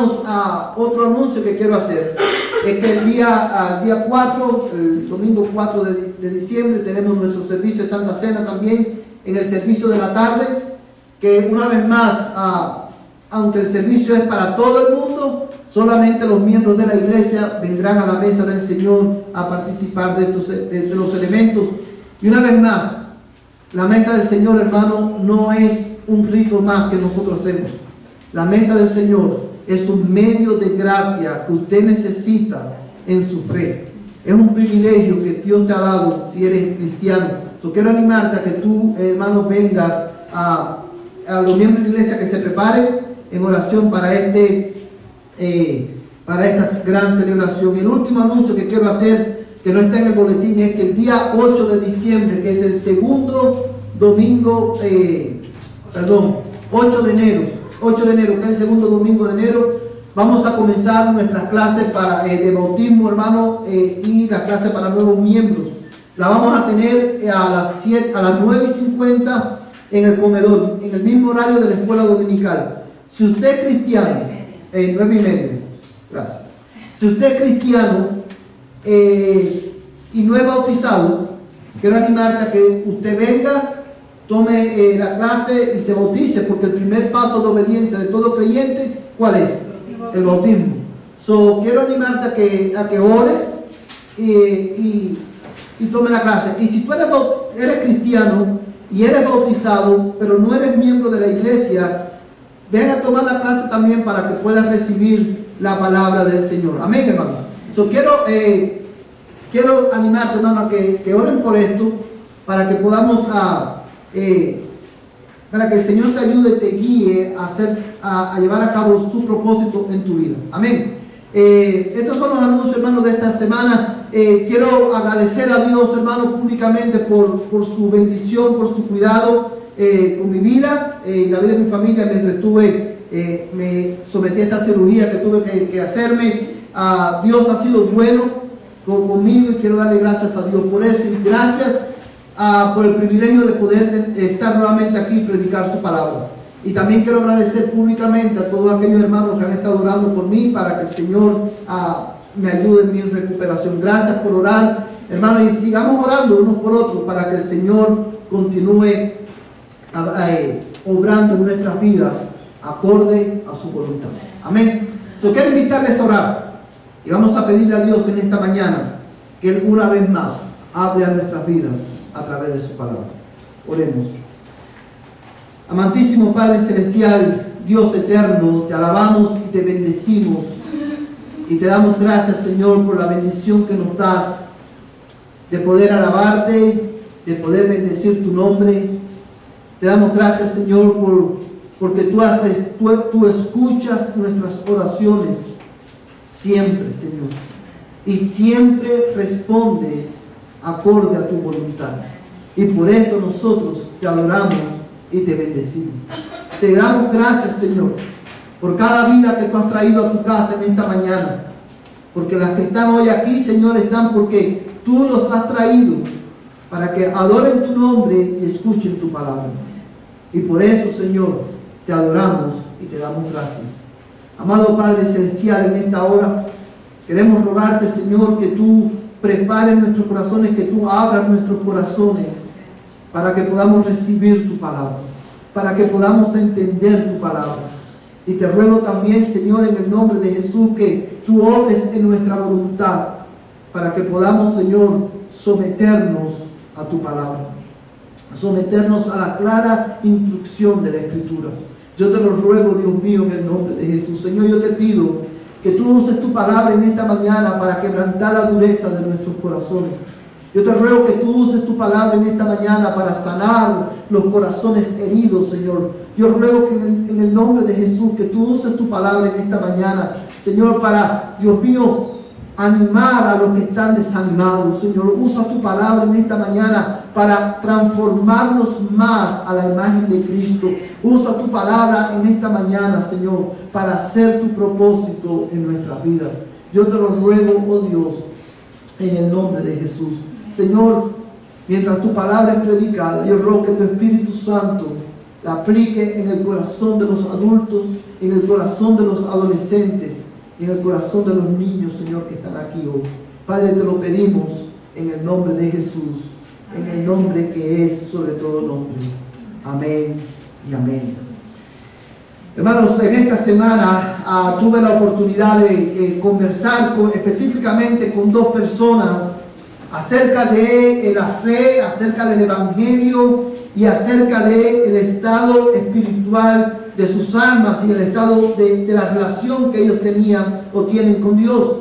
hermanos, otro anuncio que quiero hacer es que el día 4, el domingo 4 de diciembre, tenemos nuestro servicio de Santa Cena también en el servicio de la tarde, que una vez más, aunque el servicio es para todo el mundo, solamente los miembros de la iglesia vendrán a la mesa del Señor a participar de los elementos. Y una vez más, la mesa del Señor, hermano, no es un rito más que nosotros hacemos. La mesa del Señor es un medio de gracia que usted necesita en su fe. Es un privilegio que Dios te ha dado si eres cristiano. Quiero animarte a que tú, hermano, vengas a los miembros de la iglesia que se preparen en oración para esta gran celebración. Y el último anuncio que quiero hacer, que no está en el boletín, es que el día 8 de diciembre, que es el segundo domingo, 8 de enero, que es el segundo domingo de enero, vamos a comenzar nuestras clases de bautismo, hermano, y la clase para nuevos miembros. La vamos a tener a las 9:50 en el comedor, en el mismo horario de la escuela dominical. Si usted es cristiano, 9:30, gracias. Si usted es cristiano y no es bautizado, quiero animarte a que usted venga, tome la clase y se bautice, porque el primer paso de obediencia de todo creyente, ¿cuál es? El bautismo. Quiero animarte a que ores y tome la clase. Y si tú eres cristiano y eres bautizado, pero no eres miembro de la iglesia, ven a tomar la clase también para que puedas recibir la palabra del Señor. Amén, hermano. Quiero animarte, hermano, a que oren por esto, para que podamos, para que el Señor te ayude, te guíe a llevar a cabo su propósito en tu vida. Amén. Estos son los anuncios, hermanos, de esta semana. Quiero agradecer a Dios, hermano, públicamente por su bendición, por su cuidado con mi vida y la vida de mi familia mientras me sometí a esta cirugía que tuve que hacerme. Dios ha sido bueno conmigo y quiero darle gracias a Dios por eso, y gracias por el privilegio de poder estar nuevamente aquí y predicar su palabra. Y también quiero agradecer públicamente a todos aquellos hermanos que han estado orando por mí para que el Señor me ayude en mi recuperación. Gracias por orar, hermanos, y sigamos orando unos por otros para que el Señor continúe obrando en nuestras vidas acorde a su voluntad. Amén. Quiero invitarles a orar y vamos a pedirle a Dios en esta mañana que Él una vez más hable a nuestras vidas a través de su palabra. Oremos. Amantísimo Padre Celestial, Dios eterno, te alabamos y te bendecimos y te damos gracias, Señor, por la bendición que nos das de poder alabarte, de poder bendecir tu nombre. Te damos gracias, Señor, porque tú escuchas nuestras oraciones siempre, Señor, y siempre respondes acorde a tu voluntad. Y por eso nosotros te adoramos y te bendecimos. Te damos gracias, Señor, por cada vida que tú has traído a tu casa en esta mañana, porque las que están hoy aquí, Señor, están porque tú los has traído para que adoren tu nombre y escuchen tu palabra. Y por eso, Señor, te adoramos y te damos gracias. Amado Padre Celestial, en esta hora queremos rogarte, Señor, que tú prepares nuestros corazones, que tú abras nuestros corazones para que podamos recibir tu palabra, para que podamos entender tu palabra. Y te ruego también, Señor, en el nombre de Jesús, que tú obres en nuestra voluntad, para que podamos, Señor, someternos a tu palabra, someternos a la clara instrucción de la Escritura. Yo te lo ruego, Dios mío, en el nombre de Jesús. Señor, yo te pido que tú uses tu palabra en esta mañana para quebrantar la dureza de nuestros corazones. Yo te ruego que tú uses tu palabra en esta mañana para sanar los corazones heridos, Señor. Yo ruego que en el nombre de Jesús, que tú uses tu palabra en esta mañana, Señor, para, Dios mío, animar a los que están desanimados. Señor, usa tu palabra en esta mañana para transformarnos más a la imagen de Cristo. Usa tu palabra en esta mañana, Señor, para hacer tu propósito en nuestras vidas. Yo te lo ruego, oh Dios, en el nombre de Jesús. Señor, mientras tu palabra es predicada, yo ruego que tu Espíritu Santo la aplique en el corazón de los adultos, en el corazón de los adolescentes, en el corazón de los niños, Señor, que están aquí hoy. Padre, te lo pedimos en el nombre de Jesús, en el nombre que es sobre todo nombre. Amén y amén. Hermanos, en esta semana tuve la oportunidad de conversar específicamente con dos personas acerca de la fe, acerca del Evangelio y acerca del estado espiritual de sus almas y el estado de la relación que ellos tenían o tienen con Dios.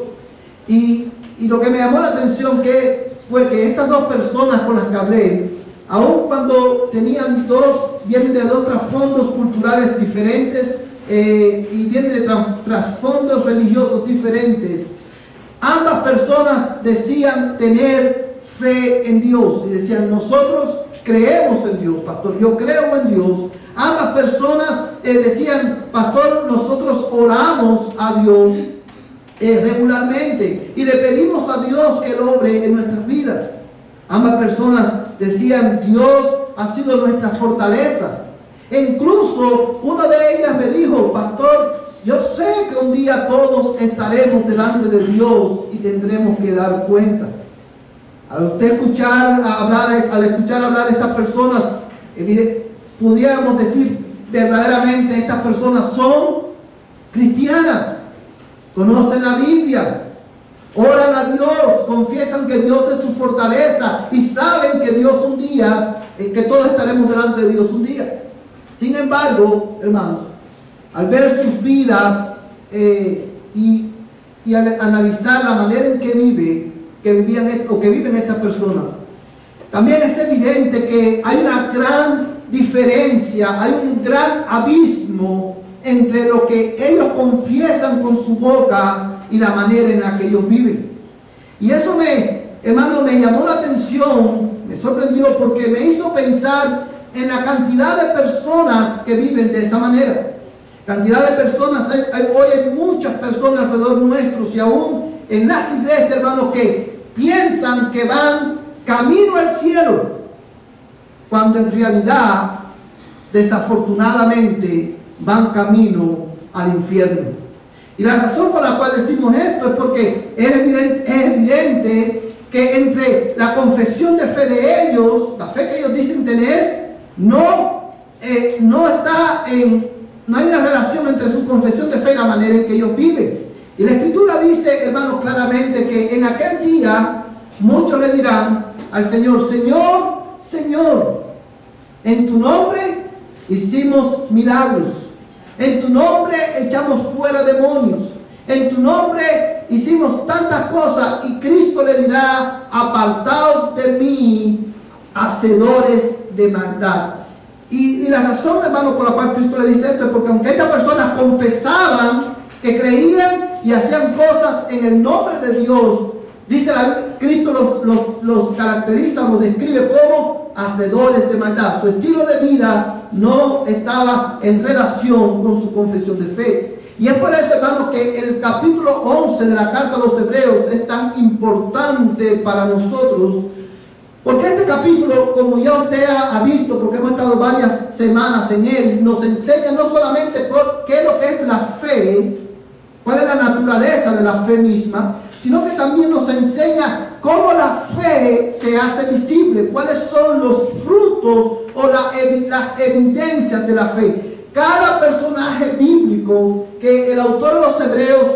Y lo que me llamó la atención fue que estas dos personas con las que hablé, aun cuando vienen de dos trasfondos culturales diferentes y vienen de trasfondos religiosos diferentes, ambas personas decían tener fe en Dios. Y decían, nosotros creemos en Dios, pastor, yo creo en Dios. Ambas personas decían, pastor, nosotros oramos a Dios regularmente y le pedimos a Dios que Él obre en nuestras vidas. Ambas personas decían, Dios ha sido nuestra fortaleza. E incluso una de ellas me dijo, pastor, yo sé que un día todos estaremos delante de Dios y tendremos que dar cuenta. Al escuchar hablar a estas personas, pudiéramos decir verdaderamente estas personas son cristianas, conocen la Biblia, oran a Dios, confiesan que Dios es su fortaleza y saben que Dios un día, que todos estaremos delante de Dios un día. Sin embargo, hermanos, al ver sus vidas y al analizar la manera en que viven estas personas, también es evidente que hay una gran diferencia, hay un gran abismo entre lo que ellos confiesan con su boca y la manera en la que ellos viven. Y eso hermano, me llamó la atención, me sorprendió porque me hizo pensar en la cantidad de personas que viven de esa manera. Cantidad de personas, hoy hay muchas personas alrededor nuestros y aún en las iglesias, hermanos, que piensan que van camino al cielo, cuando en realidad, desafortunadamente, van camino al infierno. Y la razón por la cual decimos esto es porque es evidente que entre la confesión de fe de ellos, la fe que ellos dicen tener, no hay una relación entre su confesión de fe y la manera en que ellos viven. Y la Escritura dice, hermanos, claramente que en aquel día muchos le dirán al Señor, Señor, Señor, en tu nombre hicimos milagros, en tu nombre echamos fuera demonios, en tu nombre hicimos tantas cosas. Y Cristo le dirá, apartaos de mí, hacedores de maldad. Y la razón, hermano, por la cual Cristo le dice esto es porque aunque estas personas confesaban que creían y hacían cosas en el nombre de Dios, dice Cristo los caracteriza, los describe como hacedores de maldad. Su estilo de vida no estaba en relación con su confesión de fe. Y es por eso, hermanos, que el capítulo 11 de la carta a los Hebreos es tan importante para nosotros. Porque este capítulo, como ya usted ha visto, porque hemos estado varias semanas en él, nos enseña no solamente qué es lo que es la fe, cuál es la naturaleza de la fe misma, sino que también nos enseña cómo la fe se hace visible, cuáles son los frutos o las evidencias de la fe. Cada personaje bíblico que el autor de los Hebreos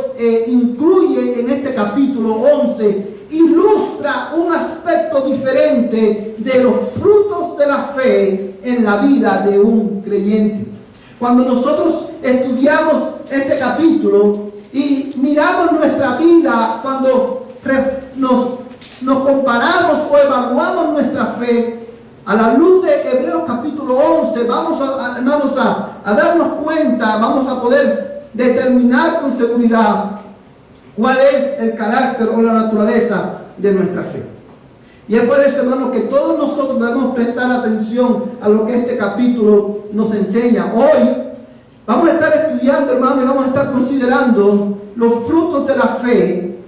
incluye en este capítulo 11 ilustra un aspecto diferente de los frutos de la fe en la vida de un creyente. Cuando nosotros estudiamos este capítulo y miramos nuestra vida, cuando nos comparamos o evaluamos nuestra fe a la luz de Hebreos capítulo 11, vamos a darnos cuenta, vamos a poder determinar con seguridad cuál es el carácter o la naturaleza de nuestra fe. Y es por eso, hermanos, que todos nosotros debemos prestar atención a lo que este capítulo nos enseña. Hoy vamos a estar estudiando, hermanos, y vamos a estar considerando los frutos de la fe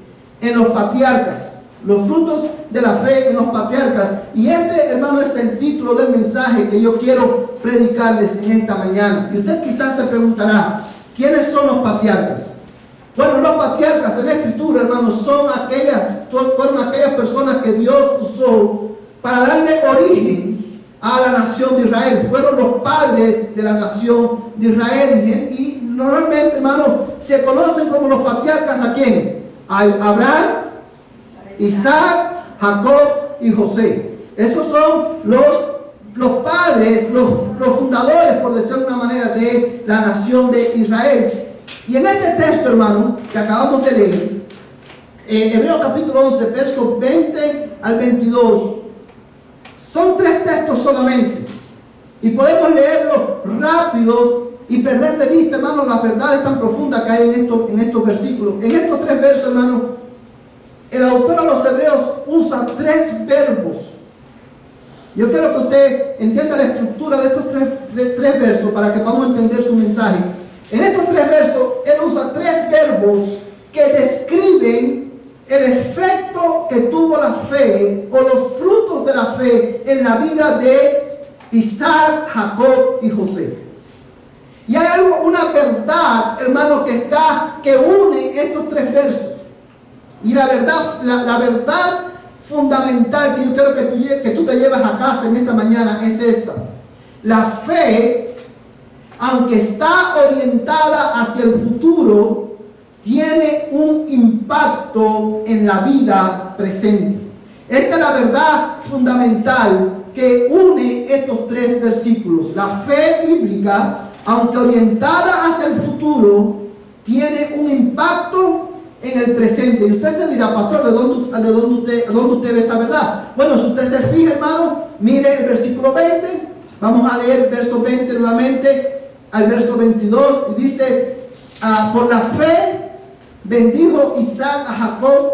en los patriarcas. Los frutos de la fe en los patriarcas. Y este, hermano, es el título del mensaje que yo quiero predicarles en esta mañana. Y usted quizás se preguntará, ¿quiénes son los patriarcas? Bueno, los patriarcas en la Escritura, hermanos, fueron aquellas personas que Dios usó para darle origen a la nación de Israel. Fueron los padres de la nación de Israel. Y normalmente, hermanos, se conocen como los patriarcas ¿a quién? A Abraham, Isaac, Jacob y José. Esos son los padres, los fundadores, por decirlo de una manera, de la nación de Israel. Y en este texto, hermano, que acabamos de leer, Hebreos capítulo 11, versos 20 al 22, son 3 textos solamente. Y podemos leerlos rápidos y perder de vista, hermano, las verdades tan profundas que hay en estos versículos. En estos 3 versos, hermano, el autor a los Hebreos usa 3 verbos. Yo quiero que usted entienda la estructura de estos 3 versos para que podamos entender su mensaje. En estos 3 versos, él usa 3 verbos que describen el efecto que tuvo la fe o los frutos de la fe en la vida de Isaac, Jacob y José. Y hay una verdad, hermano, que une estos 3 versos. Y la verdad fundamental que yo quiero que tú te lleves a casa en esta mañana es esta. La fe, aunque está orientada hacia el futuro, tiene un impacto en la vida presente. Esta es la verdad fundamental que une estos 3 versículos. La fe bíblica, aunque orientada hacia el futuro, tiene un impacto en el presente. Y usted se dirá, pastor, ¿de dónde usted ve esa verdad? Bueno, si usted se fija, hermano, mire el versículo 20. Vamos a leer el verso 20 nuevamente al verso 22. Y dice, por la fe bendijo Isaac a Jacob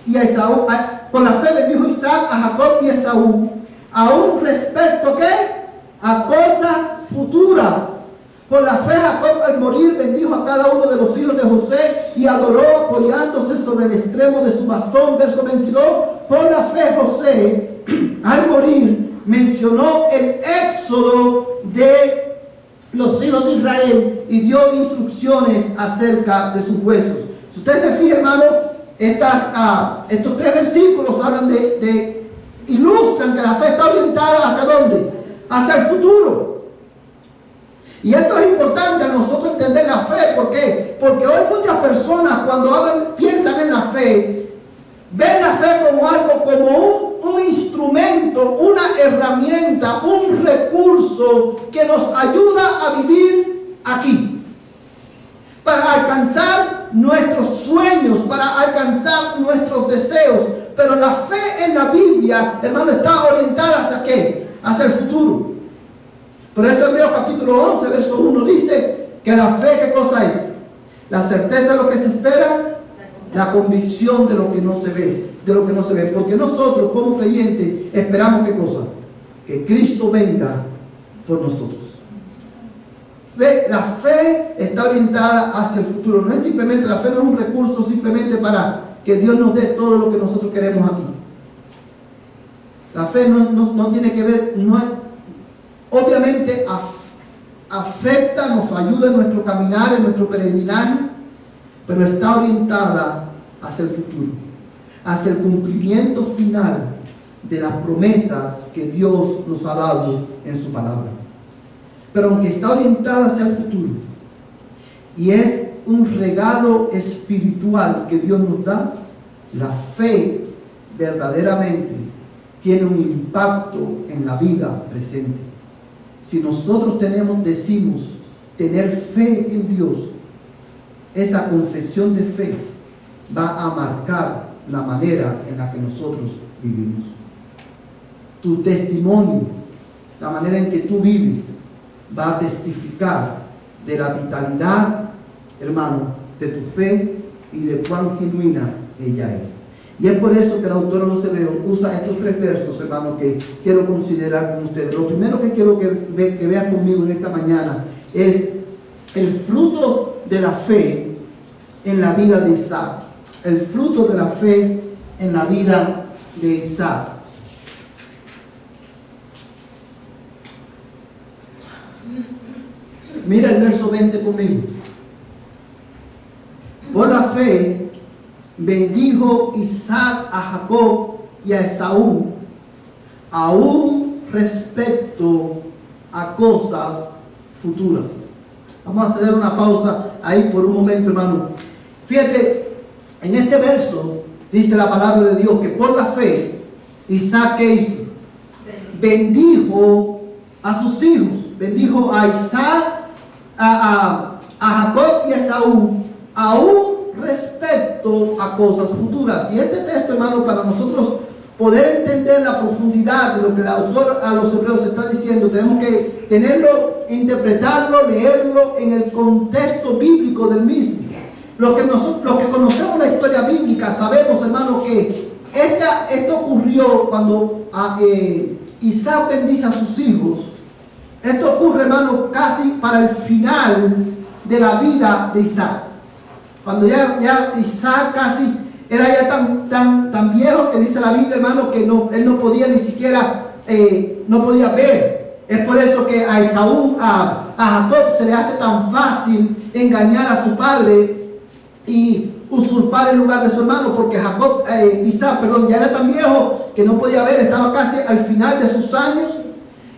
y a Esaú. Por la fe bendijo Isaac a Jacob y a Esaú, aún respecto ¿qué? A cosas futuras. Por la fe Jacob al morir bendijo a cada uno de los hijos de José y adoró apoyándose sobre el extremo de su bastón. Verso 22. Por la fe José al morir mencionó el éxodo de los hijos de Israel y dio instrucciones acerca de sus huesos. Si usted se fija, hermano, estos 3 versículos hablan ilustran que la fe está orientada ¿hacia dónde? Hacia el futuro. Y esto es importante a nosotros entender la fe. ¿Por qué? Porque hoy muchas personas cuando piensan en la fe, ven la fe como algo, como un instrumento, una herramienta, un recurso que nos ayuda a vivir aquí, para alcanzar nuestros sueños, para alcanzar nuestros deseos. Pero la fe en la Biblia, hermano, está orientada ¿hacia qué? Hacia el futuro. Por eso Hebreos capítulo 11, verso 1 dice que la fe, ¿qué cosa es? La certeza de lo que se espera, la convicción de lo que no se ve, Porque nosotros como creyentes esperamos ¿qué cosa? Que Cristo venga por nosotros. ¿Ve? La fe está orientada hacia el futuro. No es simplemente, la fe no es un recurso simplemente para que Dios nos dé todo lo que nosotros queremos aquí. La fe no tiene que ver, obviamente afecta, nos ayuda en nuestro caminar, en nuestro peregrinaje, pero está orientada hacia el futuro, hacia el cumplimiento final de las promesas que Dios nos ha dado en su palabra. Pero aunque está orientada hacia el futuro y es un regalo espiritual que Dios nos da, la fe verdaderamente tiene un impacto en la vida presente. Si nosotros decimos tener fe en Dios, esa confesión de fe va a marcar la manera en la que nosotros vivimos. Tu testimonio, la manera en que tú vives, va a testificar de la vitalidad, hermano, de tu fe y de cuán genuina ella es. Y es por eso que el autor de los Hebreos usa estos 3 versos, hermano, que quiero considerar con ustedes. Lo primero que quiero que vean conmigo en esta mañana es el fruto de la fe en la vida de Isaac. El fruto de la fe en la vida de Isaac. Mira el verso 20 conmigo. Por la fe bendijo Isaac a Jacob y a Esaú, aún respecto a cosas futuras. Vamos a hacer una pausa ahí por un momento, hermano. Fíjate, en este verso dice la palabra de Dios que por la fe Isaac, ¿qué hizo? Bendijo a sus hijos. Bendijo a Isaac, a Jacob y a Esaú, aún respecto a cosas futuras. Y este texto, hermano, para nosotros poder entender la profundidad de lo que el autor a los hebreos está diciendo, tenemos que tenerlo, interpretarlo, leerlo en el contexto bíblico del mismo. Los que conocemos la historia bíblica sabemos, hermano, que esto ocurrió cuando Isaac bendice a sus hijos. Esto ocurre, hermano, casi para el final de la vida de Isaac. Cuando ya Isaac casi era ya tan viejo que dice la Biblia, hermano, que él no podía ni siquiera, no podía ver. Es por eso que a Esaú, a Jacob se le hace tan fácil engañar a su padre y usurpar el lugar de su hermano, porque Isaac ya era tan viejo que no podía ver, estaba casi al final de sus años.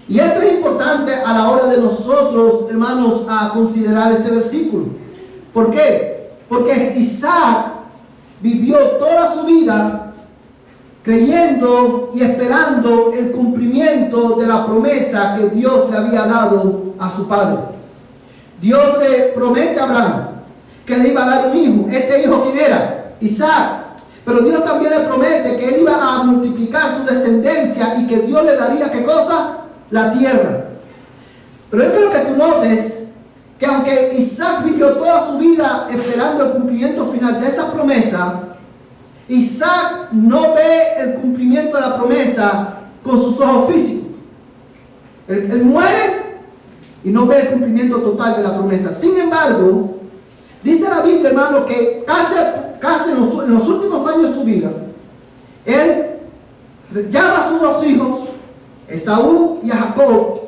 Y esto es importante a la hora de nosotros, hermanos, a considerar este versículo. ¿Por qué? Porque Isaac vivió toda su vida creyendo y esperando el cumplimiento de la promesa que Dios le había dado a su padre. Dios le promete a Abraham que le iba a dar un hijo. Este hijo, ¿quién era? Isaac. Pero Dios también le promete que él iba a multiplicar su descendencia y que Dios le daría, ¿qué cosa? La tierra. Pero yo quiero que tú notes que aunque Isaac vivió toda su vida esperando el cumplimiento final de esa promesa, Isaac no ve el cumplimiento de la promesa con sus ojos físicos. Él muere y no ve el cumplimiento total de la promesa. Sin embargo, dice la Biblia, hermano, que casi en los últimos años de su vida, él llama a sus dos hijos, Esaú y a Jacob,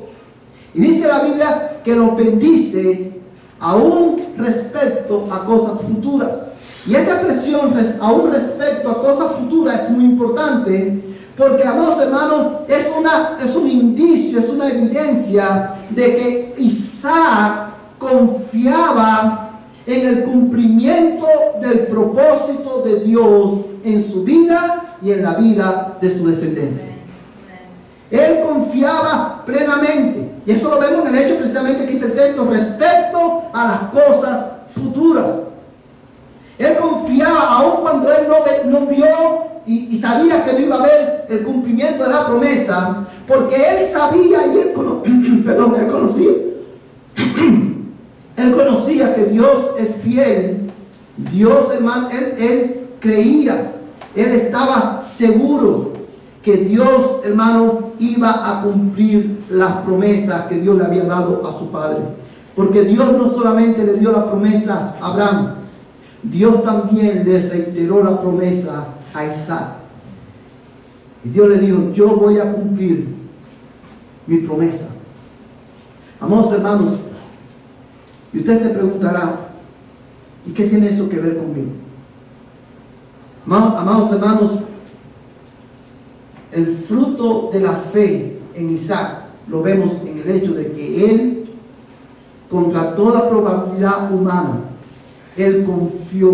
y dice la Biblia que los bendice aún respecto a cosas futuras. Y esta expresión, aún respecto a cosas futuras, es muy importante, porque, amados hermanos, es un indicio, es una evidencia de que Isaac confiaba en el cumplimiento del propósito de Dios en su vida y en la vida de su descendencia. Él confiaba plenamente, y eso lo vemos en el hecho precisamente que dice el texto, respecto a las cosas futuras. Él confiaba aun cuando él no vio y sabía que no iba a haber el cumplimiento de la promesa, porque él sabía y él conocía. Él conocía que Dios es fiel. Dios, hermano, él creía, él estaba seguro que Dios, hermano, iba a cumplir las promesas que Dios le había dado a su padre. Porque Dios no solamente le dio la promesa a Abraham, Dios también le reiteró la promesa a Isaac. Y Dios le dijo, yo voy a cumplir mi promesa. Amados hermanos, y usted se preguntará, ¿y qué tiene eso que ver conmigo? Amados hermanos, el fruto de la fe en Isaac lo vemos en el hecho de que él, contra toda probabilidad humana, él confió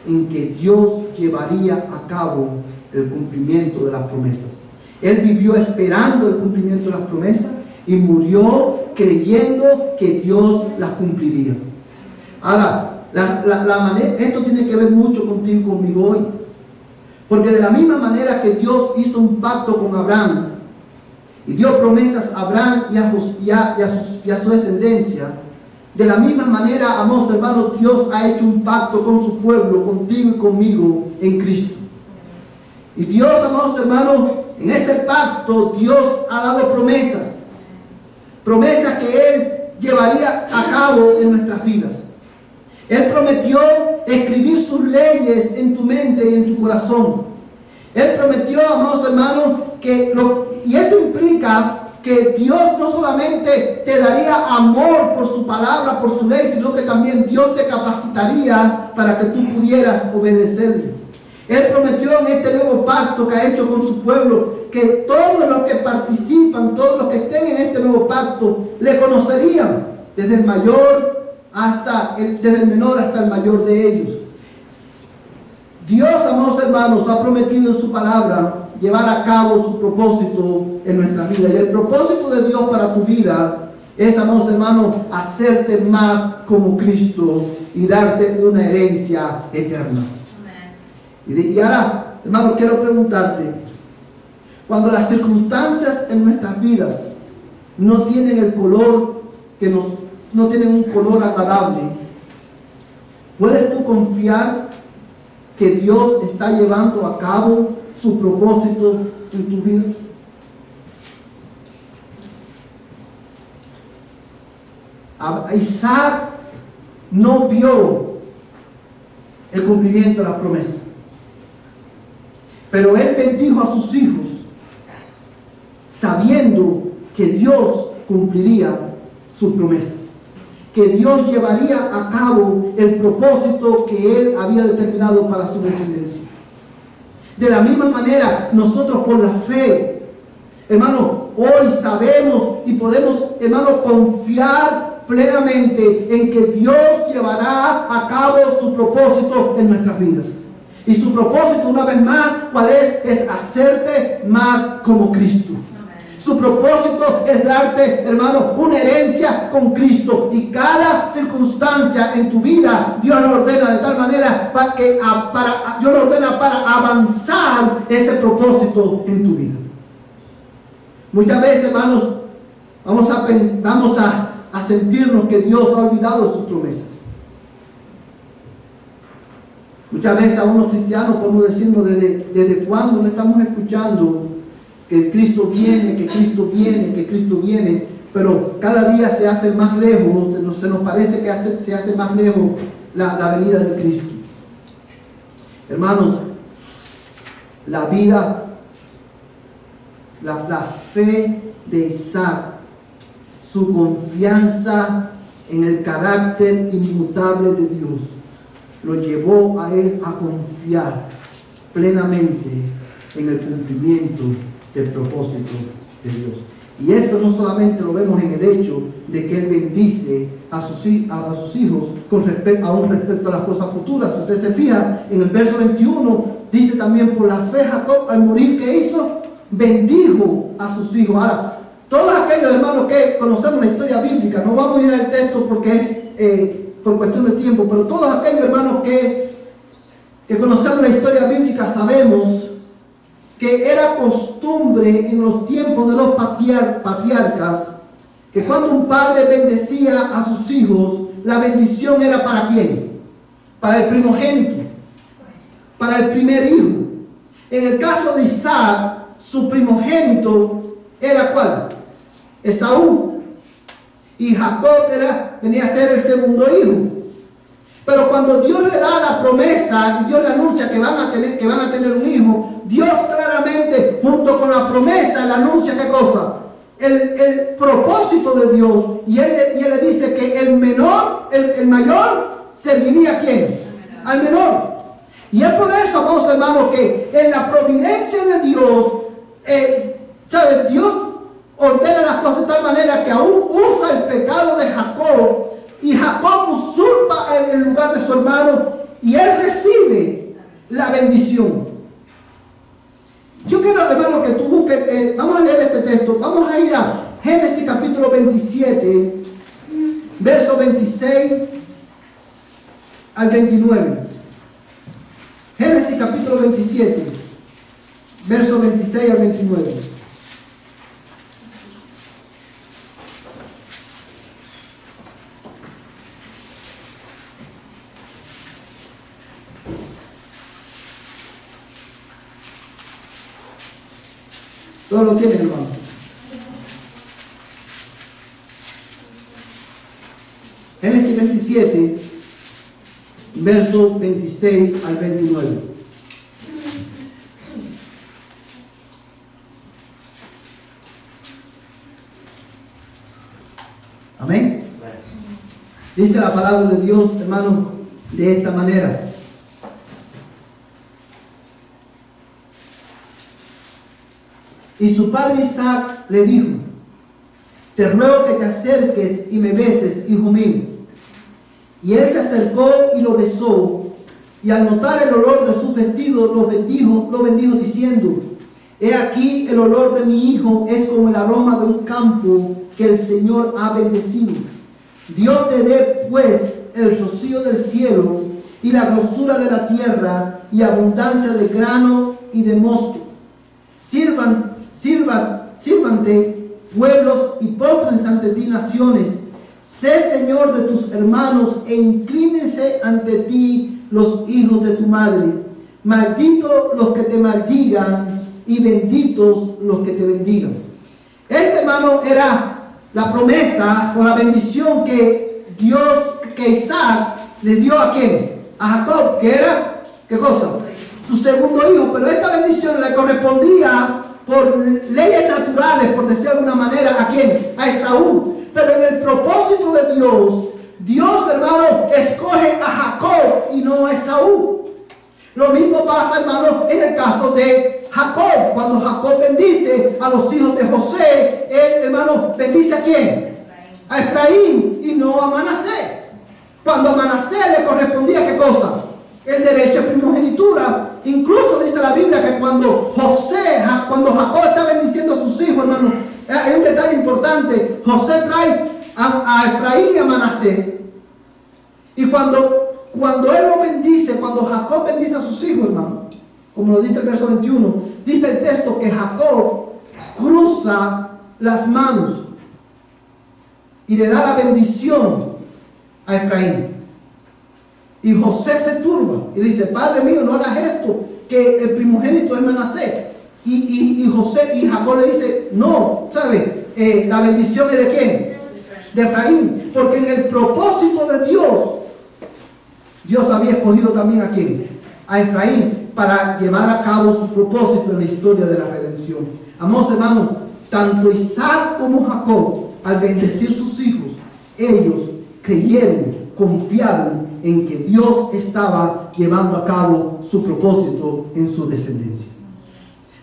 en que Dios llevaría a cabo el cumplimiento de las promesas. Él vivió esperando el cumplimiento de las promesas y murió creyendo que Dios las cumpliría. Ahora, esto tiene que ver mucho contigo y conmigo hoy. Porque de la misma manera que Dios hizo un pacto con Abraham y dio promesas a Abraham y a su descendencia, de la misma manera, amados hermanos, Dios ha hecho un pacto con su pueblo, contigo y conmigo en Cristo. Y Dios, amados hermanos, en ese pacto Dios ha dado promesas. Promesas que Él llevaría a cabo en nuestras vidas. Él prometió escribir sus leyes en tu mente y en tu corazón. Él prometió, amados hermanos, y esto implica que Dios no solamente te daría amor por su palabra, por su ley, sino que también Dios te capacitaría para que tú pudieras obedecerle. Él prometió en este nuevo pacto que ha hecho con su pueblo que todos los que participan, todos los que estén en este nuevo pacto, le conocerían, desde el menor hasta el mayor de ellos. Dios, amados hermanos, ha prometido en su palabra llevar a cabo su propósito en nuestra vida. Y el propósito de Dios para tu vida es, amados hermanos, hacerte más como Cristo y darte una herencia eterna. Y ahora, hermano, quiero preguntarte, cuando las circunstancias en nuestras vidas no tienen el color no tienen un color agradable, ¿puedes tú confiar que Dios está llevando a cabo su propósito en tu vida? Isaac no vio el cumplimiento de las promesas, pero él bendijo a sus hijos sabiendo que Dios cumpliría sus promesas, que Dios llevaría a cabo el propósito que él había determinado para su descendencia. De la misma manera, nosotros por la fe, hermano, hoy sabemos y podemos, hermano, confiar plenamente en que Dios llevará a cabo su propósito en nuestras vidas. Y su propósito, una vez más, ¿cuál es? Es hacerte más como Cristo. Su propósito es darte, hermano, una herencia con Cristo. Y cada circunstancia en tu vida, Dios lo ordena de tal manera Dios lo ordena para avanzar ese propósito en tu vida. Muchas veces, hermanos, vamos a sentirnos que Dios ha olvidado sus promesas. Muchas veces a unos cristianos podemos decirnos desde cuándo no estamos escuchando que Cristo viene, que Cristo viene, que Cristo viene, pero cada día se hace más lejos, se nos parece que se hace más lejos la venida de Cristo. Hermanos, la vida, la fe de Isaac, su confianza en el carácter inmutable de Dios, lo llevó a él a confiar plenamente en el cumplimiento del propósito de Dios. Y esto no solamente lo vemos en el hecho de que él bendice a sus hijos aún respecto a las cosas futuras. Si usted se fija, en el verso 21 dice también: por la fe Jacob, al morir, ¿qué hizo? Bendijo a sus hijos. Ahora, todos aquellos hermanos que conocemos la historia bíblica, no vamos a ir al texto porque es por cuestión de tiempo, pero todos aquellos hermanos que conocemos la historia bíblica sabemos que era costumbre en los tiempos de los patriarcas que cuando un padre bendecía a sus hijos, la bendición era ¿para quién? Para el primogénito, para el primer hijo. En el caso de Isaac, su primogénito era ¿cuál? Esaú. Y Jacob venía a ser el segundo hijo. Pero cuando Dios le da la promesa y Dios le anuncia que van a tener un hijo, Dios claramente, junto con la promesa, le anuncia ¿qué cosa? El propósito de Dios. Y él le dice que el mayor serviría ¿a quién? Al menor. Y es por eso, amados hermanos, que en la providencia de Dios, ¿sabes? Dios ordena las cosas de tal manera que aún usa el pecado de Jacob, y Jacob usurpa el lugar de su hermano y él recibe la bendición. Yo quiero, hermano, que tú busques, vamos a leer este texto, vamos a ir a Génesis capítulo 27, verso 26 al 29. Génesis capítulo 27, verso 26 al 29. Todos lo tienen, hermano. Génesis 27, versos 26 al 29. Dice la palabra de Dios, hermano, de esta manera. Y su padre Isaac le dijo: te ruego que te acerques y me beses, hijo mío. Y él se acercó y lo besó, y al notar el olor de sus vestidos, lo bendijo diciendo: he aquí, el olor de mi hijo es como el aroma de un campo que el Señor ha bendecido. Dios te dé pues el rocío del cielo y la grosura de la tierra y abundancia de grano y de mosto. Sírvante pueblos y póstrense ante ti naciones. Sé Señor de tus hermanos e inclínense ante ti los hijos de tu madre. Malditos los que te maldigan y benditos los que te bendigan. Este, hermano, era la promesa o la bendición que Isaac le dio a ¿quién? A Jacob, que era, ¿qué cosa? Su segundo hijo. Pero esta bendición le correspondía por leyes naturales, por decir de alguna manera, ¿a quién? A Esaú. Pero en el propósito de Dios, hermano, escoge a Jacob y no a Esaú. Lo mismo pasa, hermano, en el caso de Jacob. Cuando Jacob bendice a los hijos de José, él, hermano, bendice ¿a quién? A Efraín y no a Manasés. Cuando a Manasés le correspondía, ¿qué cosa? El derecho de primogenitura. Incluso dice la Biblia que cuando Jacob está bendiciendo a sus hijos, hermano, hay un detalle importante. José trae a Efraín y a Manasés. Y cuando él lo bendice, cuando Jacob bendice a sus hijos, hermano, como lo dice el verso 21, dice el texto que Jacob cruza las manos y le da la bendición a Efraín. Y José se turba y dice: padre mío, no hagas esto, que el primogénito es Manasés. Y Jacob le dice: no, ¿sabe? La bendición es ¿de quién? De Efraín. Porque en el propósito de Dios había escogido también ¿a quién? A Efraín, para llevar a cabo su propósito en la historia de la redención. Amados hermanos, tanto Isaac como Jacob, al bendecir sus hijos, ellos creyeron, confiaron en que Dios estaba llevando a cabo su propósito en su descendencia.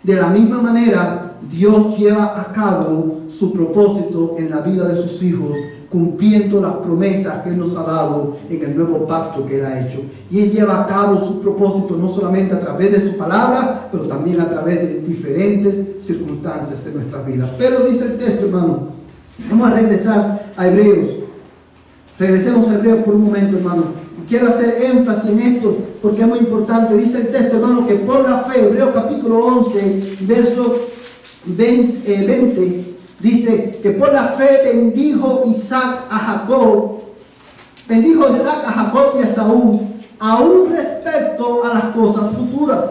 De la misma manera, Dios lleva a cabo su propósito en la vida de sus hijos, cumpliendo las promesas que Él nos ha dado en el nuevo pacto que Él ha hecho. Y Él lleva a cabo su propósito no solamente a través de su palabra, pero también a través de diferentes circunstancias en nuestras vidas. Pero dice el texto, hermano, vamos a regresar a Hebreos. Regresemos a Hebreos por un momento, hermano. Quiero hacer énfasis en esto porque es muy importante. Dice el texto, hermano, que por la fe, Hebreos capítulo 11, verso 20, dice que por la fe bendijo Isaac a Jacob y a Esaú, aún respecto a las cosas futuras.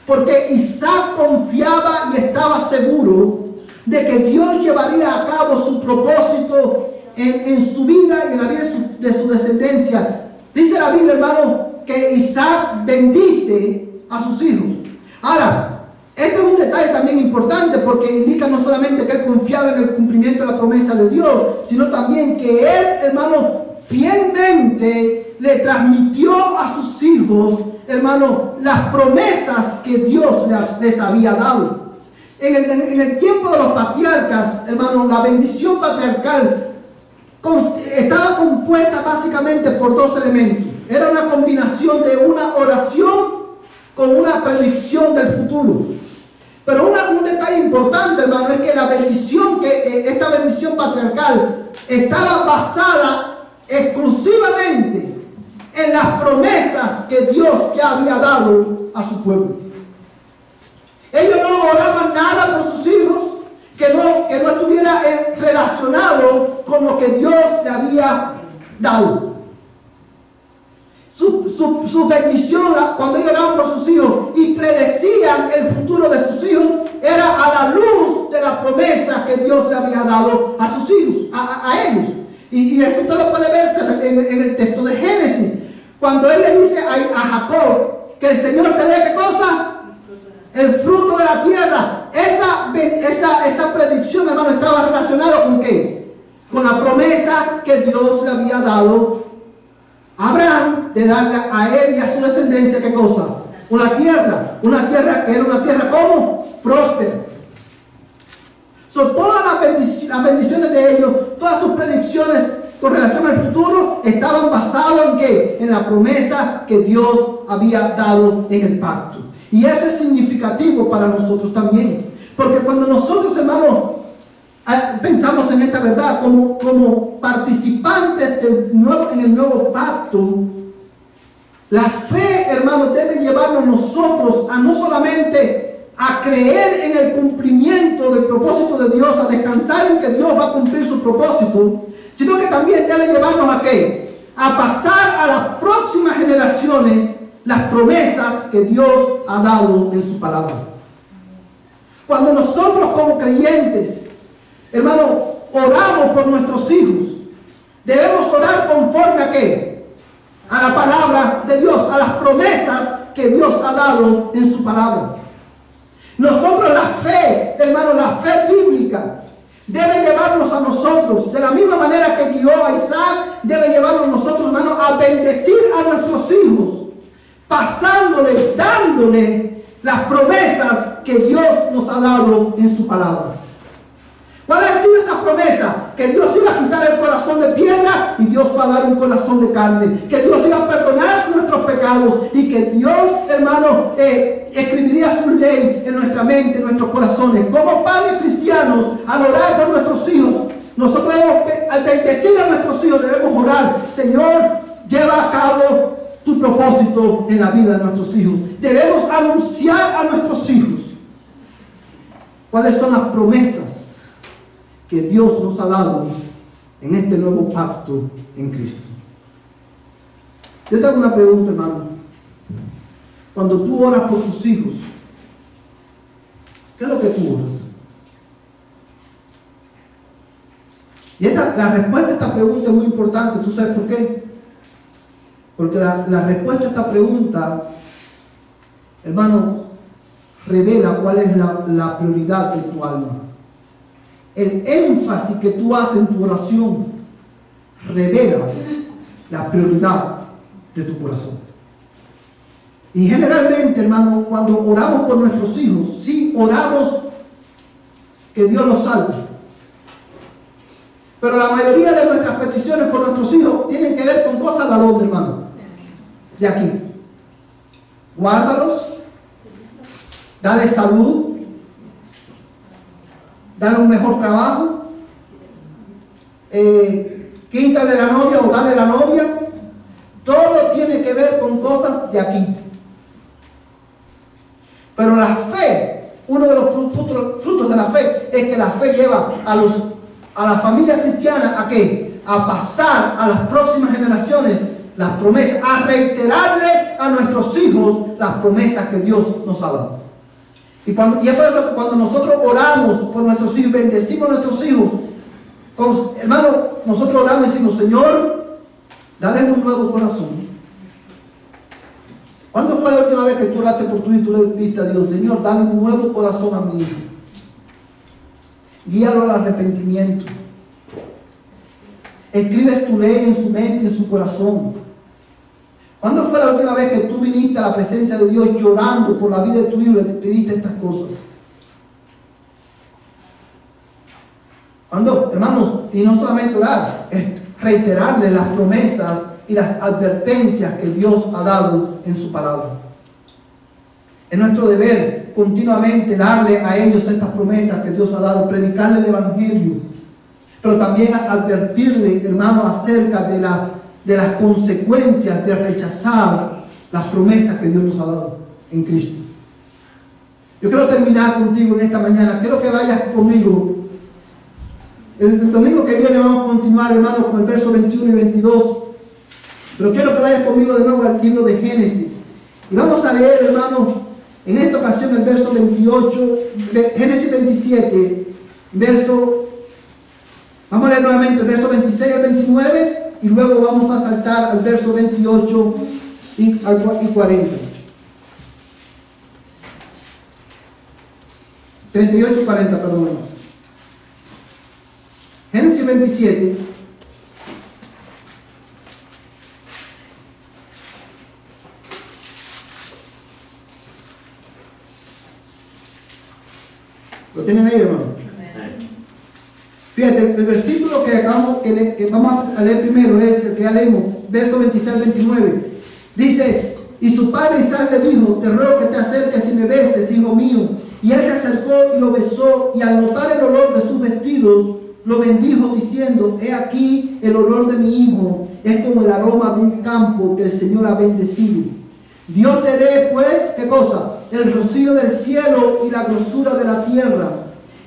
Porque Isaac confiaba y estaba seguro de que Dios llevaría a cabo su propósito en su vida y en la vida de su descendencia. Dice la Biblia, hermano, que Isaac bendice a sus hijos. Ahora, este es un detalle también importante porque indica no solamente que él confiaba en el cumplimiento de la promesa de Dios, sino también que él, hermano, fielmente le transmitió a sus hijos, hermano, las promesas que Dios les había dado. En el tiempo de los patriarcas, hermano, la bendición patriarcal estaba compuesta básicamente por dos elementos. Era una combinación de una oración con una predicción del futuro. Pero un detalle importante, hermano, es que esta bendición patriarcal estaba basada exclusivamente en las promesas que Dios ya había dado a su pueblo. Ellos no oraban nada por sus hijos que no estuviera relacionado con lo que Dios le había dado. Su bendición, cuando ellos oraban por sus hijos y predecían el futuro de sus hijos, era a la luz de la promesa que Dios le había dado a sus hijos, a ellos. Y esto usted lo puede ver en el texto de Génesis, cuando él le dice a Jacob que el Señor te dé ¿qué cosa? El fruto de la tierra. Esa predicción, hermano, estaba relacionada con ¿qué? con la promesa que Dios le había dado a Abraham de darle a él y a su descendencia, ¿qué cosa? Una tierra que era una tierra ¿cómo? Próspera. Todas las bendiciones de ellos, todas sus predicciones con relación al futuro estaban basadas en ¿qué? En la promesa que Dios había dado en el pacto. Y eso es significativo para nosotros también. Porque cuando nosotros, hermanos, pensamos en esta verdad como participantes en el nuevo pacto, la fe, hermanos, debe llevarnos nosotros a no solamente a creer en el cumplimiento del propósito de Dios, a descansar en que Dios va a cumplir su propósito, sino que también debe llevarnos a ¿qué? A pasar a las próximas generaciones las promesas que Dios ha dado en su palabra. Cuando nosotros como creyentes, hermanos, oramos por nuestros hijos, debemos orar conforme a ¿qué? A la palabra de Dios, a las promesas que Dios ha dado en su palabra. Nosotros la fe, hermano, la fe bíblica debe llevarnos a nosotros, de la misma manera que guió a Isaac, debe llevarnos a nosotros, hermano, a bendecir a nuestros hijos, pasándoles, dándoles las promesas que Dios nos ha dado en su palabra. ¿Cuáles han sido esas promesas? Que Dios iba a quitar el corazón de piedra y Dios va a dar un corazón de carne. Que Dios iba a perdonar nuestros pecados y que Dios, hermano, escribiría su ley en nuestra mente, en nuestros corazones. Como padres cristianos, al orar por nuestros hijos, nosotros al bendecir a nuestros hijos debemos orar: Señor, lleva a cabo tu propósito en la vida de nuestros hijos. Debemos anunciar a nuestros hijos cuáles son las promesas que Dios nos ha dado en este nuevo pacto en Cristo. Yo te hago una pregunta, hermano. Cuando tú oras por tus hijos, ¿qué es lo que tú oras? Y la respuesta a esta pregunta es muy importante. ¿Tú sabes por qué? Porque la respuesta a esta pregunta, hermano, revela cuál es la prioridad de tu alma. El énfasis que tú haces en tu oración revela la prioridad de tu corazón. Y generalmente, hermano, cuando oramos por nuestros hijos, sí oramos que Dios los salve. Pero la mayoría de nuestras peticiones por nuestros hijos tienen que ver con cosas de dónde, hermano. De aquí. Guárdalos, dale salud, dale un mejor trabajo, quítale la novia o dale la novia. Todo tiene que ver con cosas de aquí. Pero la fe, uno de los frutos de la fe, es que la fe lleva a la familia cristiana ¿a qué? A pasar a las próximas generaciones las promesas, a reiterarle a nuestros hijos las promesas que Dios nos ha dado. Y es por eso que cuando nosotros oramos por nuestros hijos, bendecimos a nuestros hijos, hermano, nosotros oramos y decimos: Señor, dale un nuevo corazón. ¿Cuándo fue la última vez que tú oraste por tu hijo y tú le dijiste a Dios: Señor, dale un nuevo corazón a mi hijo? Guíalo al arrepentimiento. Escribes tu ley en su mente y en su corazón. ¿Cuándo fue la última vez que tú viniste a la presencia de Dios llorando por la vida de tu hijo y te pediste estas cosas? ¿Cuándo, hermanos? Y no solamente orar, es reiterarle las promesas y las advertencias que Dios ha dado en su palabra. Es nuestro deber continuamente darle a ellos estas promesas que Dios ha dado, predicarle el evangelio, pero también advertirle, hermano, acerca de las consecuencias de rechazar las promesas que Dios nos ha dado en Cristo. Yo quiero terminar contigo en esta mañana. Quiero que vayas conmigo. El domingo que viene vamos a continuar, hermanos, con el verso 21 y 22. Pero quiero que vayas conmigo de nuevo al libro de Génesis. Y vamos a leer, hermanos, en esta ocasión el verso 28, Génesis 27, vamos a leer nuevamente el verso 26 al 29 y luego vamos a saltar al verso 28 y 40. 38 y 40, perdón. Génesis 27. ¿Lo tienen ahí, hermano? Fíjate, el versículo que vamos a leer primero es el que ya leímos, verso 26 al 29. Dice, y su padre Isaac le dijo, te ruego que te acerques y me beses, hijo mío. Y él se acercó y lo besó, y al notar el olor de sus vestidos, lo bendijo diciendo, he aquí el olor de mi hijo, es como el aroma de un campo que el Señor ha bendecido. Dios te dé, pues, ¿qué cosa? El rocío del cielo y la grosura de la tierra,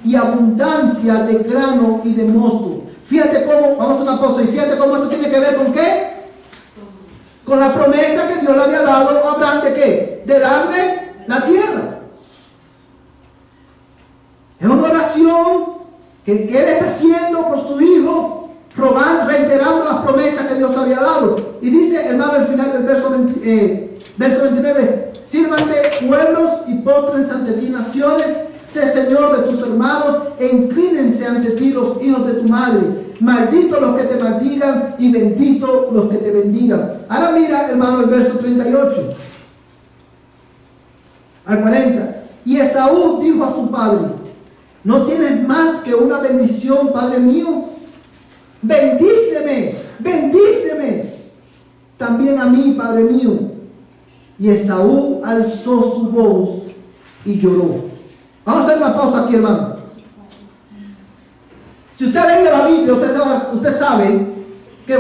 y abundancia de grano y de mosto. Fíjate cómo, vamos a una pausa, y fíjate cómo eso tiene que ver con ¿qué? Con la promesa que Dios le había dado a Abraham de ¿qué? De darle la tierra. Es una oración que él está haciendo por su hijo, reiterando las promesas que Dios había dado. Y dice, hermano, al final del verso 29, sírvanme pueblos y postrense ante ti naciones, sé Señor de tus hermanos, e inclínense ante ti los hijos de tu madre. Malditos los que te maldigan y benditos los que te bendigan. Ahora mira, hermano, el verso 38 al 40. Y Esaú dijo a su padre, ¿no tienes más que una bendición, padre mío? Bendíceme, bendíceme también a mí, padre mío. Y Esaú alzó su voz y lloró. Vamos a hacer una pausa aquí, hermano. Si usted lee la Biblia, usted sabe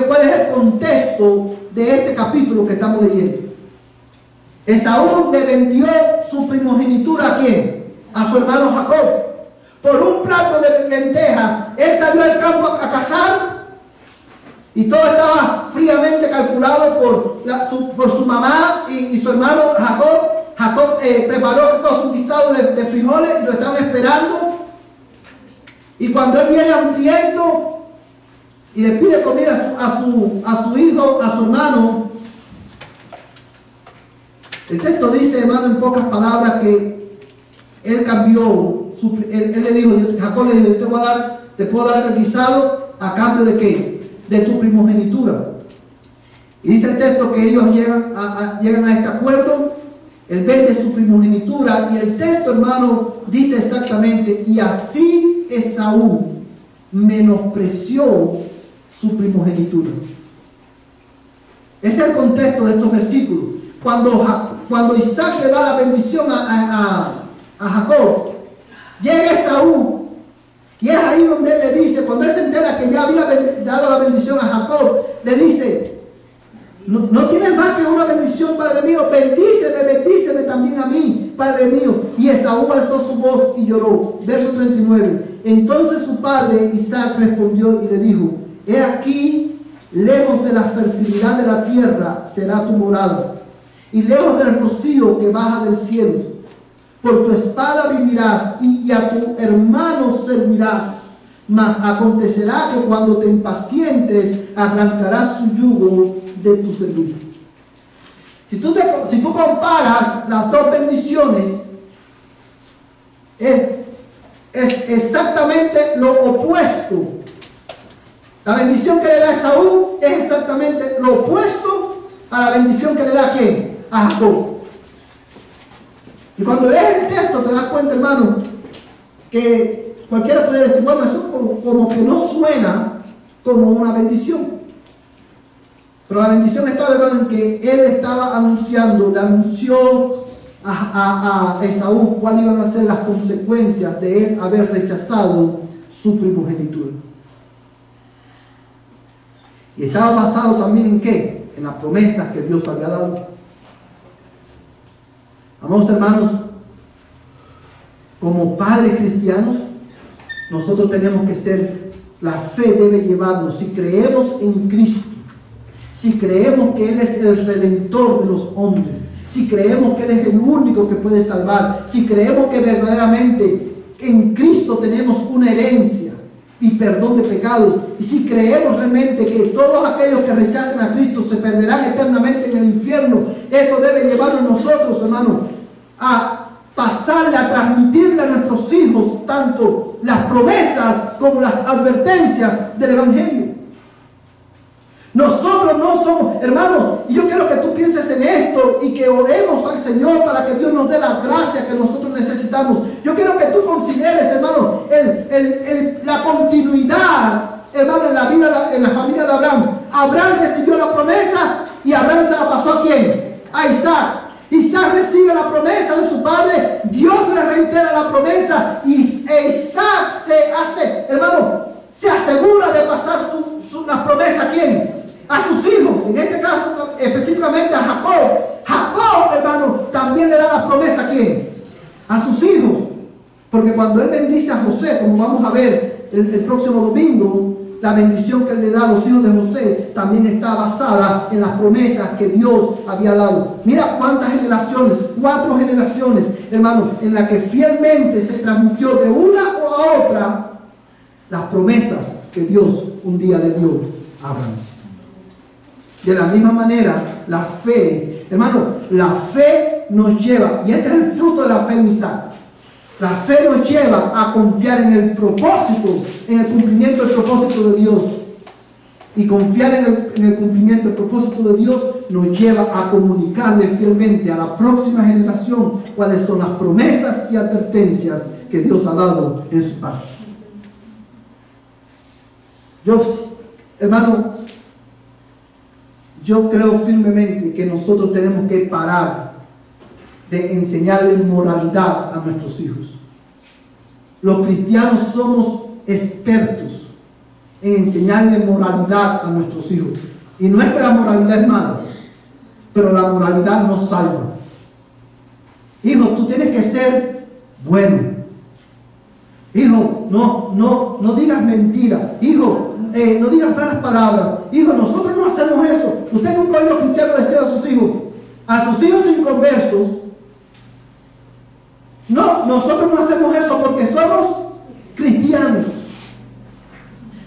cuál es el contexto de este capítulo que estamos leyendo. Esaú le vendió su primogenitura ¿a quién? A su hermano Jacob. Por un plato de lenteja, él salió al campo a cazar y todo estaba fríamente calculado por su mamá y su hermano Jacob. Jacob preparó un guisado de frijoles y lo estaban esperando. Y cuando él viene hambriento y le pide comida a su hijo, a su hermano, el texto dice, hermano, en pocas palabras, que él cambió, él le dijo, Jacob le dijo, te puedo dar el guisado a cambio de ¿qué? De tu primogenitura. Y dice el texto que ellos llegan a este acuerdo. Él vende su primogenitura y el texto, hermano, dice exactamente, y así Esaú menospreció su primogenitura. Ese es el contexto de estos versículos. Cuando Isaac le da la bendición a Jacob, llega Esaú, y es ahí donde él le dice, cuando él se entera que ya había dado la bendición a Jacob, le dice, no tienes más que una bendición, padre mío, bendíceme también a mí, padre mío. Y Esaú alzó su voz y lloró. Verso 39. Entonces su padre Isaac respondió y le dijo, he aquí, lejos de la fertilidad de la tierra será tu morada, y lejos del rocío que baja del cielo. Por tu espada vivirás y a tu hermano servirás. Mas acontecerá que cuando te impacientes arrancarás su yugo de tu servicio. Si tú comparas las dos bendiciones, es exactamente lo opuesto. La bendición que le da a Esaú es exactamente lo opuesto a la bendición que le da a ¿quién? A Jacob. Y cuando lees el texto te das cuenta, hermano, que cualquiera puede decir, bueno, eso como que no suena como una bendición. Pero la bendición estaba, hermano, en que él estaba anunciando, le anunció a Esaú cuáles iban a ser las consecuencias de él haber rechazado su primogenitura. Y estaba basado también en ¿qué? En las promesas que Dios había dado. Amados hermanos, como padres cristianos, nosotros tenemos que ser, la fe debe llevarnos, si creemos en Cristo, si creemos que Él es el Redentor de los hombres, si creemos que Él es el único que puede salvar, si creemos que verdaderamente en Cristo tenemos una herencia y perdón de pecados, y si creemos realmente que todos aquellos que rechacen a Cristo se perderán eternamente en el infierno, eso debe llevarnos nosotros, hermanos, a pasarle, a transmitirle a nuestros hijos tanto las promesas como las advertencias del Evangelio. Nosotros no somos, hermanos, y yo quiero que tú pienses en esto y que oremos al Señor para que Dios nos dé la gracia que nosotros necesitamos. Yo quiero que tú consideres, hermano, la continuidad, hermano, en la vida, en la familia de Abraham. Abraham recibió la promesa y Abraham se la pasó ¿a quién? A Isaac. Isaac recibe la promesa de su padre, Dios le reitera la promesa y Isaac se hace, hermano, se asegura de pasar la promesa ¿a quién? A sus hijos, en este caso específicamente a Jacob. Jacob, hermano, también le da la promesa ¿a quién? A sus hijos. Porque cuando él bendice a José, como vamos a ver el próximo domingo, la bendición que él le da a los hijos de José también está basada en las promesas que Dios había dado. Mira cuántas generaciones, 4 generaciones, hermano, en las que fielmente se transmitió de una a otra las promesas que Dios un día le dio a Abraham. De la misma manera, la fe, hermano, la fe nos lleva, y este es el fruto de la fe en Isaac. La fe nos lleva a confiar en el propósito, en el cumplimiento del propósito de Dios. Y confiar en el cumplimiento del propósito de Dios nos lleva a comunicarle fielmente a la próxima generación cuáles son las promesas y advertencias que Dios ha dado en su paz. Hermano, yo creo firmemente que nosotros tenemos que parar de enseñarle moralidad a nuestros hijos. Los cristianos somos expertos en enseñarle moralidad a nuestros hijos. Y no es que la moralidad es mala, pero la moralidad nos salva. Hijo, tú tienes que ser bueno. Hijo, no digas mentira. Hijo, no digas malas palabras. Hijo, nosotros no hacemos eso. Usted nunca ha oído cristiano decir a sus hijos inconversos, no, nosotros no hacemos eso porque somos cristianos.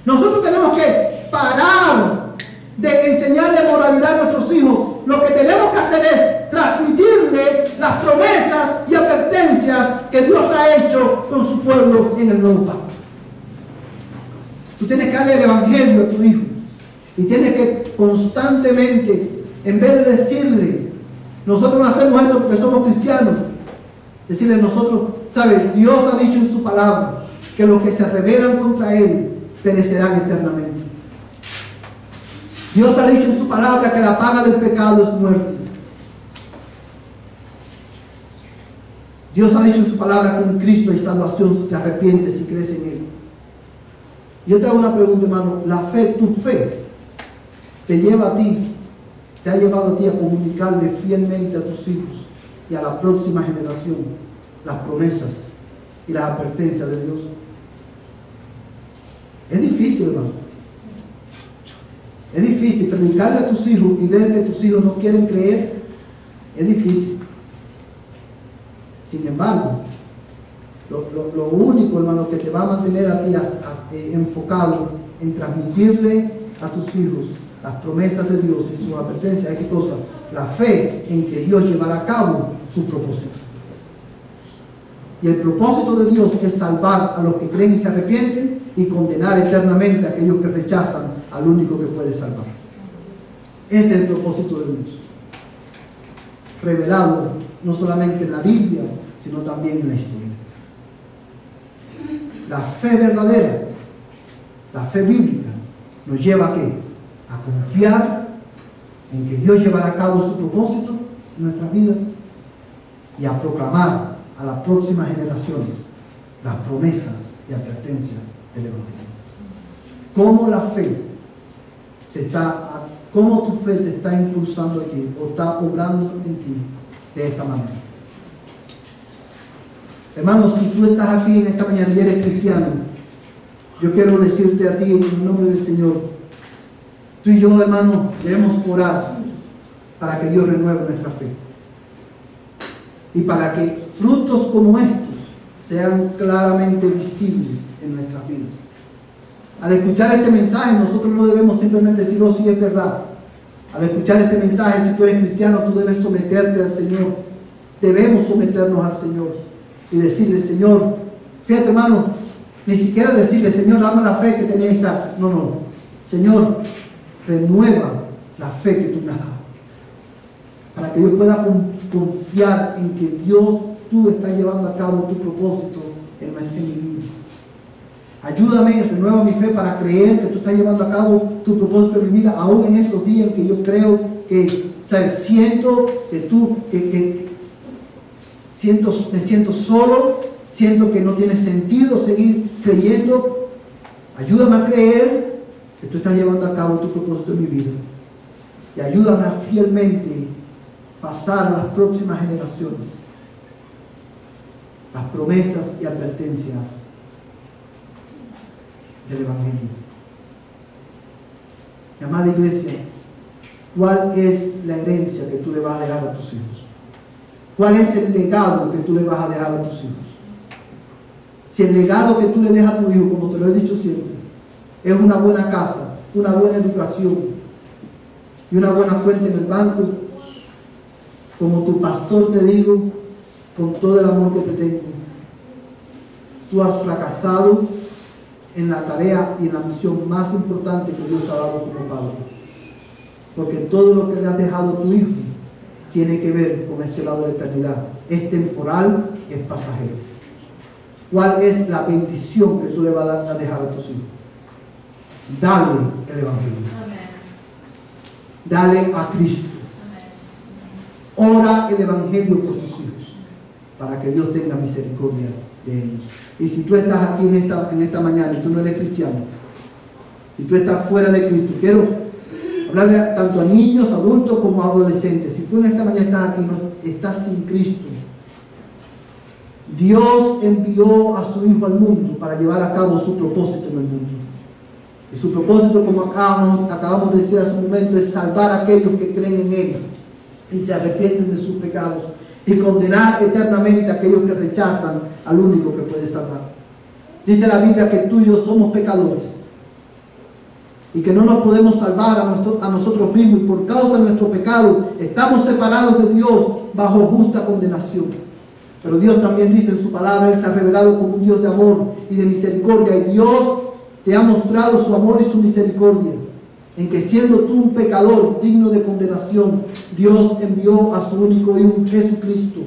Nosotros tenemos que parar de enseñarle moralidad a nuestros hijos. Lo que tenemos que hacer es transmitirle las promesas y advertencias que Dios ha hecho con su pueblo en el Nuevo Pacto. Tú tienes que darle el Evangelio a tu hijo y tienes que constantemente, en vez de decirle, nosotros no hacemos eso porque somos cristianos, decirle nosotros, ¿sabes? Dios ha dicho en su palabra que los que se rebelan contra Él perecerán eternamente. Dios ha dicho en su palabra que la paga del pecado es muerte. Dios ha dicho en su palabra que en Cristo hay salvación si te arrepientes y crees en Él. Yo te hago una pregunta, hermano. La fe, tu fe, te lleva a ti, te ha llevado a ti a comunicarle fielmente a tus hijos y a la próxima generación las promesas y las advertencias de Dios. Es difícil, hermano. Es difícil predicarle a tus hijos y ver que tus hijos no quieren creer. Es difícil. Sin embargo, lo único, hermano, que te va a mantener a ti enfocado en transmitirle a tus hijos las promesas de Dios y sus advertencias es ¿qué cosa? La fe en que Dios llevará a cabo su propósito. Y el propósito de Dios es salvar a los que creen y se arrepienten y condenar eternamente a aquellos que rechazan al único que puede salvar. Ese es el propósito de Dios, revelado no solamente en la Biblia, sino también en la historia. La fe verdadera, la fe bíblica, nos lleva ¿a qué? A confiar en que Dios llevará a cabo su propósito en nuestras vidas y a proclamar a las próximas generaciones las promesas y advertencias del Evangelio. ¿Cómo la fe cómo tu fe te está impulsando a ti o está obrando en ti de esta manera? Hermano, si tú estás aquí en esta mañana y eres cristiano, yo quiero decirte a ti en el nombre del Señor, tú y yo, hermano, debemos orar para que Dios renueve nuestra fe y para que frutos como estos sean claramente visibles en nuestras vidas. Al escuchar este mensaje, nosotros no debemos simplemente decir, oh, sí, es verdad. Al escuchar este mensaje, si tú eres cristiano, tú debes someterte al Señor. Debemos someternos al Señor y decirle, Señor, fíjate, hermano, Ni siquiera decirle, Señor, dame la fe que tenés esa. No, no. Señor, renueva la fe que tú me has dado. Para que yo pueda confiar en que Dios, tú estás llevando a cabo tu propósito en mi vida. Ayúdame, renueva mi fe para creer que tú estás llevando a cabo tu propósito en mi vida, aún en esos días en que yo creo que, o sea, siento que tú, me siento solo, siento que no tiene sentido seguir creyendo. Ayúdame a creer que tú estás llevando a cabo tu propósito en mi vida. Y ayúdame a fielmente pasar a las próximas generaciones las promesas y advertencias del Evangelio. Mi amada iglesia, ¿cuál es la herencia que tú le vas a dejar a tus hijos? ¿Cuál es el legado que tú le vas a dejar a tus hijos? Si el legado que tú le dejas a tu hijo, como te lo he dicho siempre, es una buena casa, una buena educación y una buena cuenta en el banco, como tu pastor te digo, con todo el amor que te tengo, tú has fracasado en la tarea y en la misión más importante que Dios te ha dado como padre. Porque todo lo que le has dejado a tu hijo tiene que ver con este lado de la eternidad. Es temporal, es pasajero. ¿Cuál es la bendición que tú le vas a dejar a tus hijos? Dale el Evangelio. Amén. Dale a Cristo. Amén. Ora el Evangelio por tus hijos, para que Dios tenga misericordia de ellos. Y si tú estás aquí en esta mañana y tú no eres cristiano, si tú estás fuera de Cristo, quiero hablarle tanto a niños, adultos como a adolescentes. Si tú en esta mañana estás aquí, no estás sin Cristo, Dios envió a su Hijo al mundo para llevar a cabo su propósito en el mundo. Y su propósito, como acabamos de decir hace un momento, es salvar a aquellos que creen en Él y se arrepienten de sus pecados, y condenar eternamente a aquellos que rechazan al único que puede salvar. Dice la Biblia que tú y yo somos pecadores y que no nos podemos salvar a nosotros mismos, y por causa de nuestro pecado estamos separados de Dios bajo justa condenación. Pero Dios también dice en su palabra, Él se ha revelado como un Dios de amor y de misericordia, y Dios te ha mostrado su amor y su misericordia, en que siendo tú un pecador digno de condenación, Dios envió a su único Hijo, Jesucristo,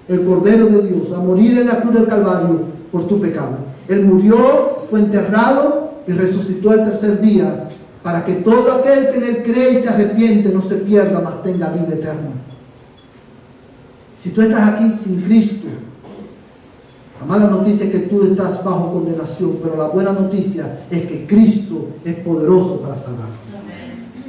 el Cordero de Dios, a morir en la cruz del Calvario por tu pecado. Él murió, fue enterrado y resucitó el tercer día, para que todo aquel que en Él cree y se arrepiente no se pierda, mas tenga vida eterna. Si tú estás aquí sin Cristo, la mala noticia es que tú estás bajo condenación, pero la buena noticia es que Cristo es poderoso para salvar.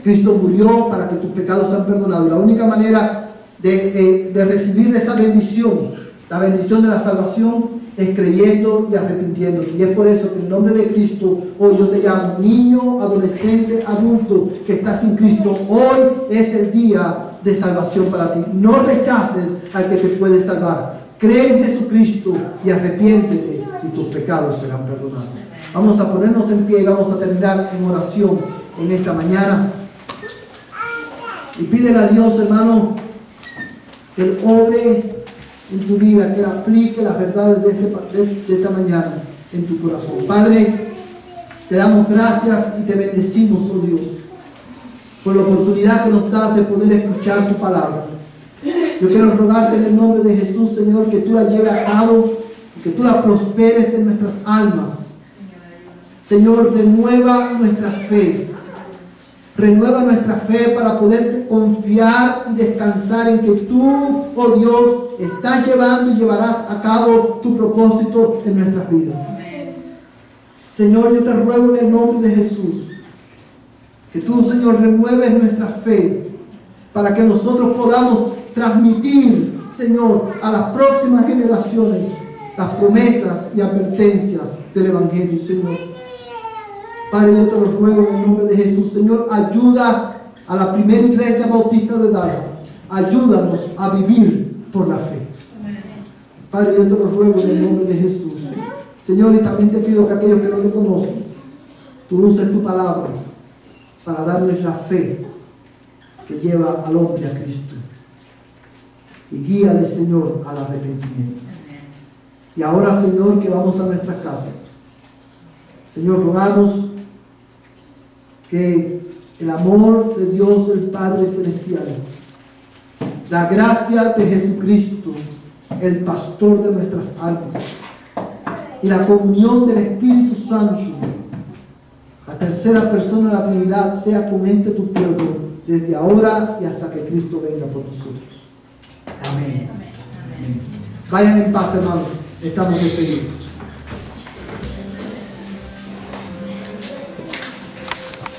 Cristo murió para que tus pecados sean perdonados. Y la única manera de recibir esa bendición, la bendición de la salvación, es creyendo y arrepintiéndote. Y es por eso que en nombre de Cristo, hoy yo te llamo niño, adolescente, adulto que estás sin Cristo. Hoy es el día de salvación para ti. No rechaces al que te puede salvar. Cree en Jesucristo y arrepiéntete y tus pecados serán perdonados. Vamos a ponernos en pie y vamos a terminar en oración en esta mañana. Y pídele a Dios, hermano, que Él obre en tu vida, que Él aplique las verdades de esta mañana en tu corazón. Padre, te damos gracias y te bendecimos, oh Dios, por la oportunidad que nos das de poder escuchar tu palabra. Yo quiero rogarte en el nombre de Jesús, Señor, que tú la lleves a cabo, que tú la prosperes en nuestras almas. Señor, renueva nuestra fe. Renueva nuestra fe para poder confiar y descansar en que tú, oh Dios, estás llevando y llevarás a cabo tu propósito en nuestras vidas. Señor, yo te ruego en el nombre de Jesús, que tú, Señor, renueves nuestra fe para que nosotros podamos transmitir, Señor, a las próximas generaciones las promesas y advertencias del Evangelio, Señor. Padre, yo te lo ruego en el nombre de Jesús. Señor, ayuda a la primera iglesia bautista de Dallas. Ayúdanos a vivir por la fe. Padre, yo te lo ruego en el nombre de Jesús. Señor, y también te pido que aquellos que no te conocen, tú uses tu palabra para darles la fe que lleva al hombre a Cristo. Y guíale, Señor, al arrepentimiento. Y ahora, Señor, que vamos a nuestras casas, Señor, rogamos que el amor de Dios el Padre Celestial, la gracia de Jesucristo, el pastor de nuestras almas, y la comunión del Espíritu Santo, la tercera persona de la Trinidad, sea con este tu pueblo, desde ahora y hasta que Cristo venga por nosotros. Amén. Amén. Vayan en paz, hermanos. Estamos despedidos.